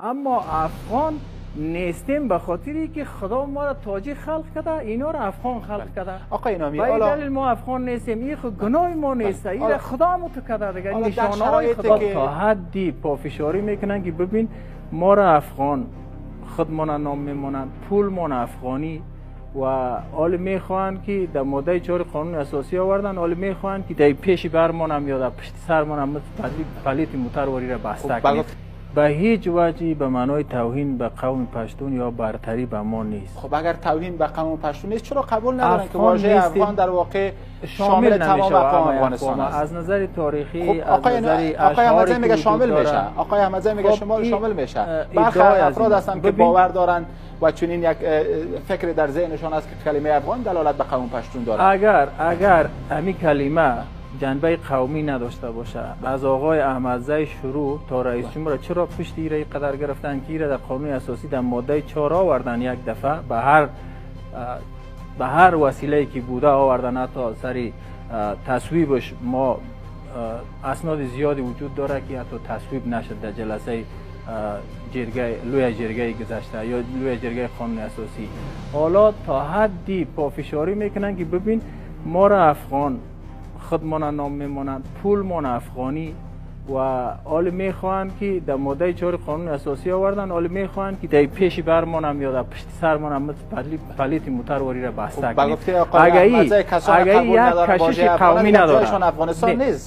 اما افغان نیستیم به خاطری که خدا ما را تاجیک خلق کرده، اینا را افغان خلق کرده. آقای نامی، به این دلیل ما افغان نیستیم. این خود گناه ما نیست، این خدا متکده دیگه. نشانه های خدا تا حدی پافشاری میکنن که ببین ما را افغان خودمان نام میمونن، پولمان افغانی و حال میخوان که در ماده 4 قانون اساسی آوردن، حال میخوان که در پیش برمان هم یا در پشت سرمان هم پلیت موترواری را بسته کنید. به هیچ وجهی به معنای توهین به قوم پشتون یا برتری به ما نیست. خب اگر توهین به قوم پشتون نیست چرا قبول ندارن که واژه افغان در واقع شامل تمام اقوام افغانستان است؟ از نظر تاریخی خب آقای احمدزی میگه شامل میشه، آقای احمدزی میگه شامل میشه. برخی افراد هستن که باور دارن و چنین یک فکر در ذهنشان است که کلمه افغان دلالت به قوم پشتون داره. اگر همین کلمه جنبه قومی نداشته باشه، از آقای احمدزی شروع تا رئیس جمهور چرا پشت ایره قدر گرفتن که ایره در قانون اساسی در ماده 4 آوردن، یک دفعه به هر وسیله‌ای که بوده آوردن، حتی سری تصویبش ما اسناد زیادی وجود داره که حتی تصویب نشد در جلسه لوی جرگه گذشته یا لوی جرگه قانون اساسی. حالا تا حدی پافشاری میکنن که ببین ما را افغان خودمان نام میمونن، پولمان افغانی و حال میخوان که در ماده 4 قانون اساسی آوردن، حال میخوان که در پیش برمان هم یا در پشت سرمان هم پلیت موترواری را بسته کنید. اگر یک کشش قومی نداره،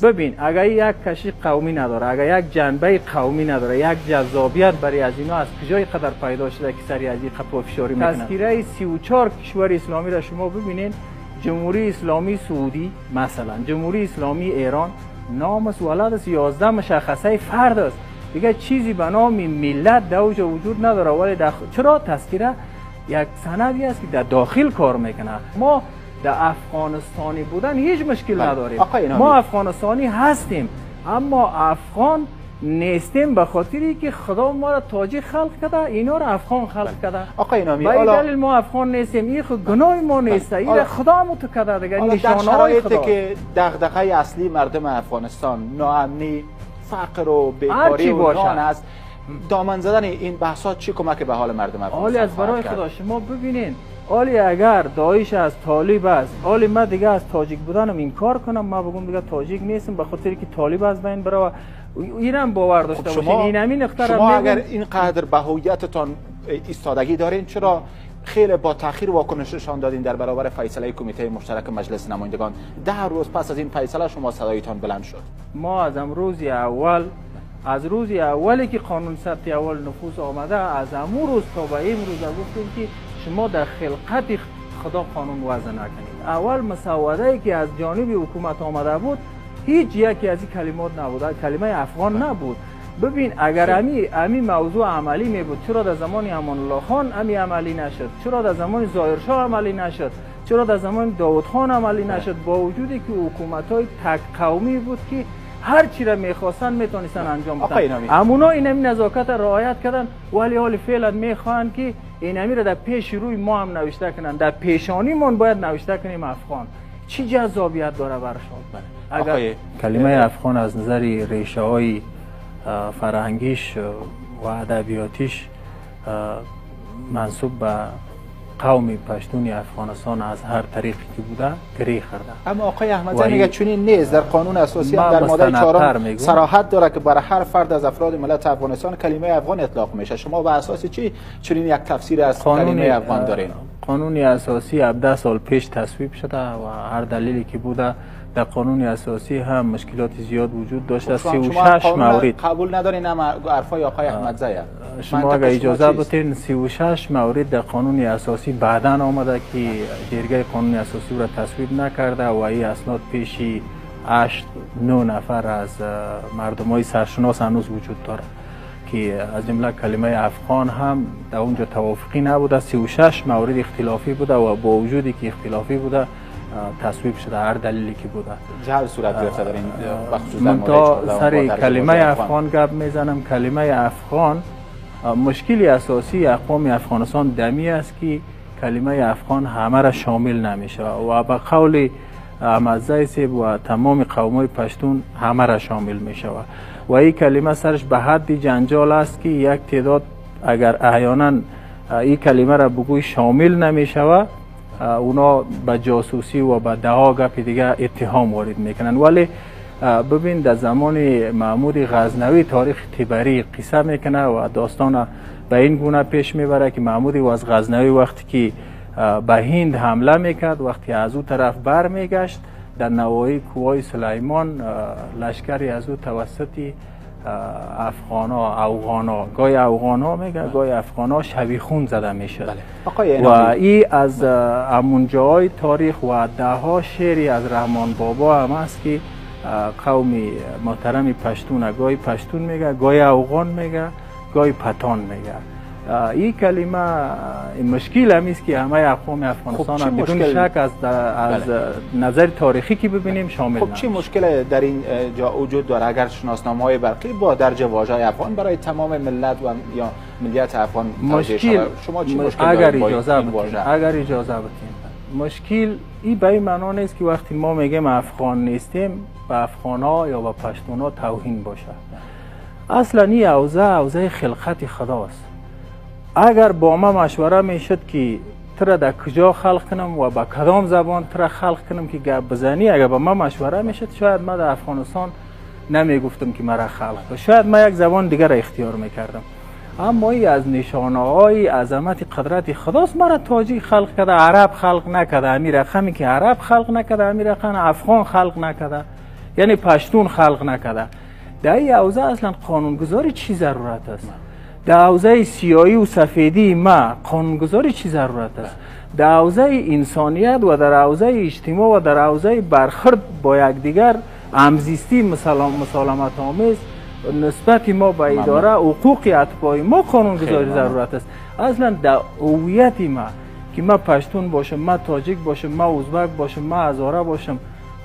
ببین اگر یک کشش قومی نداره، اگر یک جنبه قومی نداره، یک جذابیت برای از اینا از کجای قدر پیدا شده که سری از این پافشاری میکنن؟ تذکره 34 کشور اسلامی را شما ببینید، جمهوری اسلامی سعودی مثلا، جمهوری اسلامی ایران، نام است، ولد است، 11 مشخصه فرد است، دیگه چیزی به نام ملت در اوجا وجود نداره. ولی چرا تذکره یک سندی است که در داخل کار میکنه. ما در افغانستانی بودن هیچ مشکل نداریم، ما افغانستانی هستیم، اما افغان نیستیم به خاطری که خدا ما را تاجیک خلق کرده، اینا را افغان خلق کرده. آقای نامی، به این دلیل ما افغان نیستیم. این خود گناه ما نیست، این خدا متکده دیگه. نشانه های خدا حالی از برای خدا شما ببینین، حالی اگر داعش از طالب است، حالی من دیگه از تاجیک بودنم انکار کنم، ما بگم دیگه تاجیک نیستم به خاطر که طالب از بین بره، ایران باور داشته باشین. این همین شما اگر اینقدر به هویتتان ایستادگی دارین، چرا خیلی با تاخیر واکنششان دادین در برابر فیصله کمیته مشترک مجلس نمایندگان؟ 10 روز پس از این فیصله شما صدایتان بلند شد. ما از روز اولی که قانون ثبت اول نفوذ آمده، از امون روز تا به امروز گفتیم که شما در خلقت خدا قانون وضع نکنید. اول مسوده‌ای که از جانب حکومت آمده بود هیچ یکی از این کلمات نبود، کلمه افغان نبود. ببین اگر امی موضوع عملی می بود، چرا در زمان امان الله خان امی عملی نشد؟ چرا در زمان ظاهرشاه عملی نشد؟ چرا در زمان داود خان عملی نشد؟ با وجودی که حکومت‌های تک قومی بود که هر چی را می‌خواستن میتونستن انجام بدن. امونا این نزاکت رعایت کردن، ولی حال فعلا میخوان که این امی را در پیش روی ما هم نوشته کنن، در پیشانیمون باید نوشته کنیم افغان. چی جذابیت داره برشون؟ اگر کلمه افغان از نظر ریشه های فرهنگیش و ادبیاتیش منسوب به قوم پشتون افغانستان از هر طریقی که بوده گری خورده. اما آقای احمدزی میگه چنین نیست. در قانون اساسی هم در ماده 4 صراحت داره که برای هر فرد از افراد ملت افغانستان کلمه افغان اطلاق میشه. شما به اساس چی چنین یک تفسیر از کلمه افغان دارین؟ قانون اساسی 17 سال پیش تصویب شده و هر دلیلی که بوده در قانون اساسی هم مشکلات زیاد وجود داشته. 36 مورد قبول ندارین؟ هم حرفای آقای احمدزی شما اگر اجازه بدین 36 مورد در قانون اساسی بعداً آمده که جرگه قانون اساسی را تصویب نکرده و این اسناد پیشی 8-9 نفر از مردمای سرشناس هنوز وجود داره که از جمله کلمه افغان هم در اونجا توافقی نبوده. 36 مورد اختلافی بوده و با وجودی که اختلافی بوده تصویب شده هر دلیلی که بوده. جهل صورت گرفته در این بخصوص من تا سر کلمه افغان گپ میزنم. کلمه افغان مشکلی اساسی اقوام افغانستان دمی است که کلمه افغان همه را شامل نمیشه و به قول احمدزی صاحب و تمام قوم‌های پشتون همه را شامل میشه و این کلمه سرش به حد جنجال است که یک تعداد اگر احیانا این کلمه را بگوی شامل نمیشوه، اونا به جاسوسی و به دهها گپ دیگه اتهام وارد میکنن. ولی ببین در زمان محمود غزنوی تاریخ تبری قصه میکنه و داستان به این گونه پیش میبره که محمود از غزنوی وقتی که به هند حمله میکرد، وقتی از او طرف بر میگشت در نواحی کوههای سلیمان لشکری از او توسط افغانا گاهی افغانا میگه گاهی افغانا شبیخون زده میشد. و این از همون جای تاریخ و دهها شعری از رحمان بابا هم است که قومی محترم پشتون گاهی پشتون میگه، گاهی افغان میگه، گاهی پتان میگه. این کلمه مشکل هم است که همه اقوام افغانستان هم بدون شک از نظر تاریخی که ببینیم شامل. خب چی مشکل در این جا وجود داره اگر شناسنامه‌های برقی با درج واژه افغان برای تمام ملت و یا ملیت افغان مشکل شما چی مشکل اگر اجازه بدین مشکل این به این معنا نیست که وقتی ما میگیم افغان نیستیم به افغان‌ها یا به پشتون‌ها توهین باشه. اصلا این اوضاع خلقت خداست. اگر با ما مشوره میشد که ترا در کجا خلق کنم و با کدام زبان ترا خلق کنم که گپ بزنی، اگر با ما مشوره میشد شاید ما در افغانستان نمیگفتم که مرا خلق کنم، شاید ما یک زبان دیگر را اختیار میکردم. اما ای از نشانه های عظمت قدرت خداست. مرا تاجیک خلق کرده، عرب خلق نکرده، امیر رقمی که عرب خلق نکرده، امیر رقم افغان خلق نکرده، یعنی پشتون خلق نکرده. در این اوضاع اصلا قانونگذاری چی ضرورت است؟ در حوزه سیاهی و سفیدی ما قانونگذاری چی ضرورت است؟ در حوزه انسانیت و در حوزه اجتماع و در حوزه برخورد با یکدیگر همزیستی مسالمت آمیز نسبت ما به اداره حقوق اتباع ما قانونگذاری ضرورت است. اصلا در هویت ما که ما پشتون باشم، ما تاجیک باشم، ما ازبک باشم، ما هزاره باشم،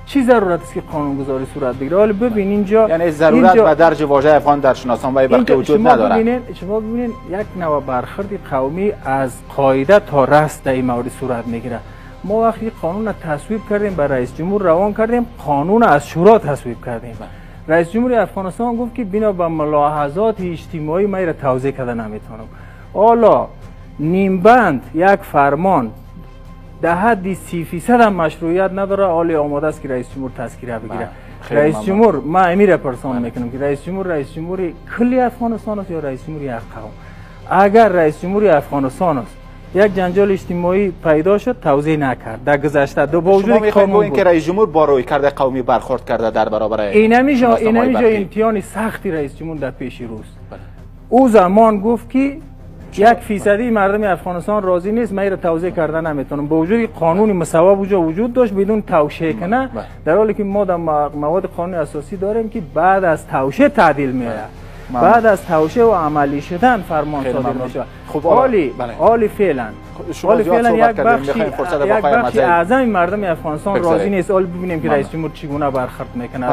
چی ضرورت است که قانونگذاری صورت بگیره؟ حالا ببین اینجا یعنی ضرورت و درج واژه افغان در شناسنامه برقی وجود نداره. شما ببینید یک نوع برخورد قومی از قاعده تا رأس در این مورد صورت میگیره. ما وقتی قانون تصویب کردیم به رئیس جمهور روان کردیم، قانون از شورا تصویب کردیم. رئیس جمهور افغانستان گفت که بنا به ملاحظات اجتماعی من را توضیح کرده نمیتونم. حالا نیم بند یک فرمان در حد 30% هم مشروعیت نداره، حالی آماده است که رئیس جمهور تذکیره بگیره. رئیس جمهور ما امیر پرسان میکنم که رئیس جمهور کلی افغانستان است یا رئیس جمهور یک قوم؟ اگر رئیس جمهور افغانستان است یک جنجال اجتماعی پیدا شد توضیح نکرد در گذشته، دو با وجود قانون که رئیس جمهور با روی کرده قومی برخورد کرده در برابر این نمیشه امتحان سختی رئیس جمهور در پیش روز. او زمان گفت که 1% مردم افغانستان راضی نیست، من را توضیح کرده نمیتونم. با وجود قانونی مساوا وجود داشت بدون توشیح کنه، در حالی که ما در مواد قانون اساسی داریم که بعد از توشیح تعدیل میشه، بعد از توشیح و عملی شدن فرمان صادر میشه. خب حالی فعلا یک بخشی اعظم مردم افغانستان راضی نیست. حالا ببینیم که رئیس جمهور چگونه برخورد میکنه.